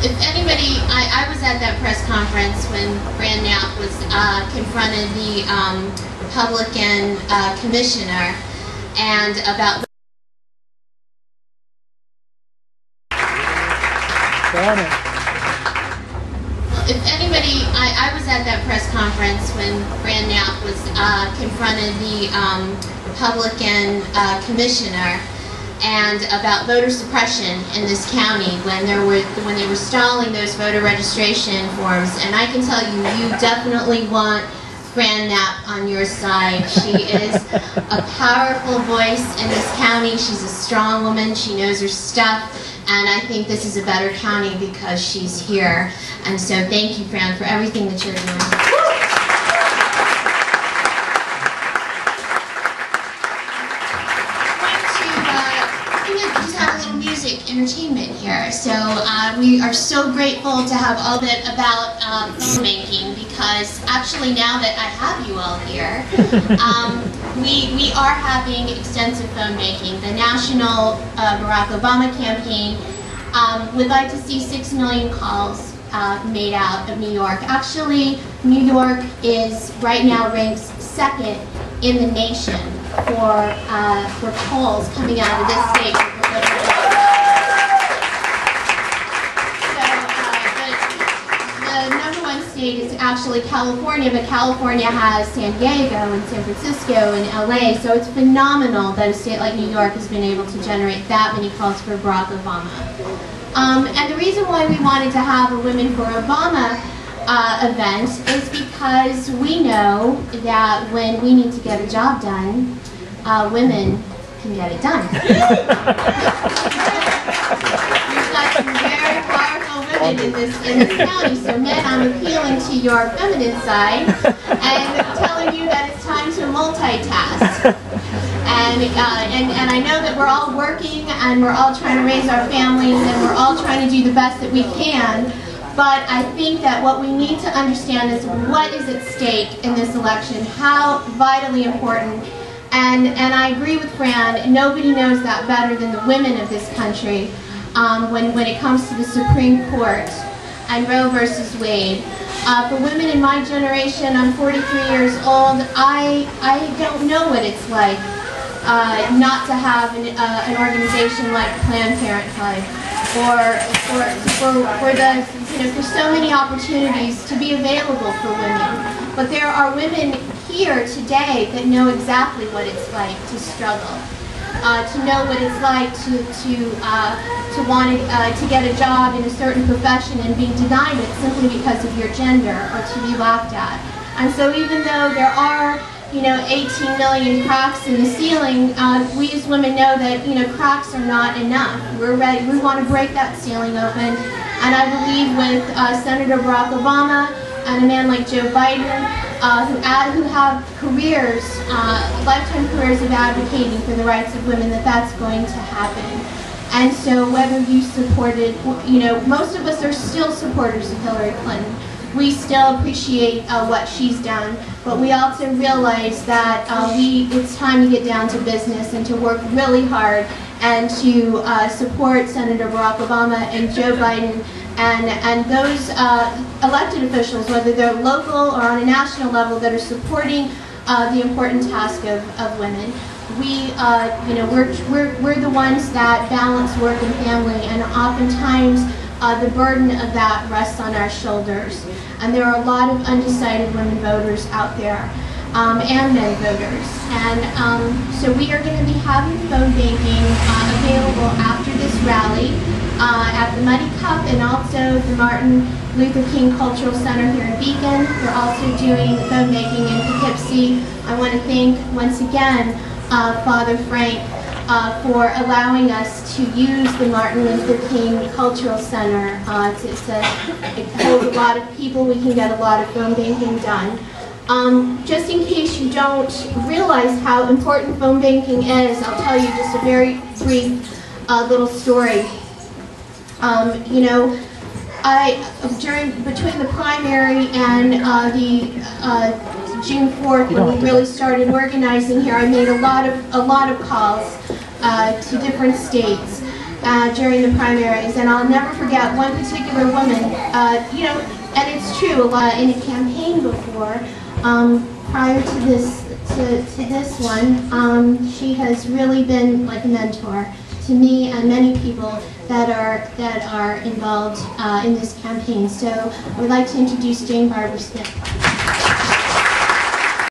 If anybody, I was at that press conference when Fran Knapp was confronted the Republican commissioner and about If anybody, I was at that press conference when Fran Knapp was confronted the Republican commissioner and about voter suppression in this county when they were stalling those voter registration forms. And I can tell you, you definitely want Fran Knapp on your side. She is a powerful voice in this county. She's a strong woman. She knows her stuff. And I think this is a better county because she's here. And so thank you, Fran, for everything that you're doing. Just have a little music entertainment here. So we are so grateful to have all that about filmmaking, because actually now that I have you all here, we are having extensive filmmaking. The National Barack Obama campaign would like to see 6 million calls made out of New York. Actually, New York is right now ranks second in the nation for calls coming out of this state. The number one state is actually California, but California has San Diego and San Francisco and LA, so it's phenomenal that a state like New York has been able to generate that many calls for Barack Obama. And the reason why we wanted to have a Women for Obama event is because we know that when we need to get a job done, women can get it done. We've got some very powerful women in this county, so men, I'm appealing to your feminine side and telling you that it's time to multitask. And I know that we're all working and we're all trying to raise our families and we're all trying to do the best that we can, but I think that what we need to understand is what is at stake in this election, how vitally important. And I agree with Fran, nobody knows that better than the women of this country when it comes to the Supreme Court and Roe versus Wade. For women in my generation, I'm 43 years old, I don't know what it's like not to have an organization like Planned Parenthood, or for so many opportunities to be available for women. But there are women here today that know exactly what it's like to struggle, to know what it's like to want to get a job in a certain profession and being denied it simply because of your gender or to be laughed at. And so even though there are 18 million cracks in the ceiling, we as women know that cracks are not enough. We're ready. We want to break that ceiling open, and I believe with Senator Barack Obama and a man like Joe Biden, who have careers, lifetime careers of advocating for the rights of women, that's going to happen. And so whether you supported, most of us are still supporters of Hillary Clinton. We still appreciate what she's done, but we also realize that it's time to get down to business and to work really hard and to support Senator Barack Obama and Joe Biden and those elected officials, whether they're local or on a national level, that are supporting the important task of women. We're the ones that balance work and family, and oftentimes the burden of that rests on our shoulders. And there are a lot of undecided women voters out there, and men voters. And so we are going to be having phone banking available after this rally at the Muddy Cup and also the Martin Luther King Cultural Center here in Beacon. We're also doing phone banking in Poughkeepsie. I want to thank once again Father Frank for allowing us to use the Martin Luther King Cultural Center. It holds a lot of people. We can get a lot of phone banking done. Just in case you don't realize how important phone banking is, I'll tell you just a very brief little story. Between the primary and the June 4th, when we really started organizing here, I made a lot of calls to different states. during the primaries, and I'll never forget one particular woman, you know, and it's true, in a campaign before, prior to this one, she has really been like a mentor to me and many people that are involved in this campaign. So I would like to introduce Jane Barber Smith.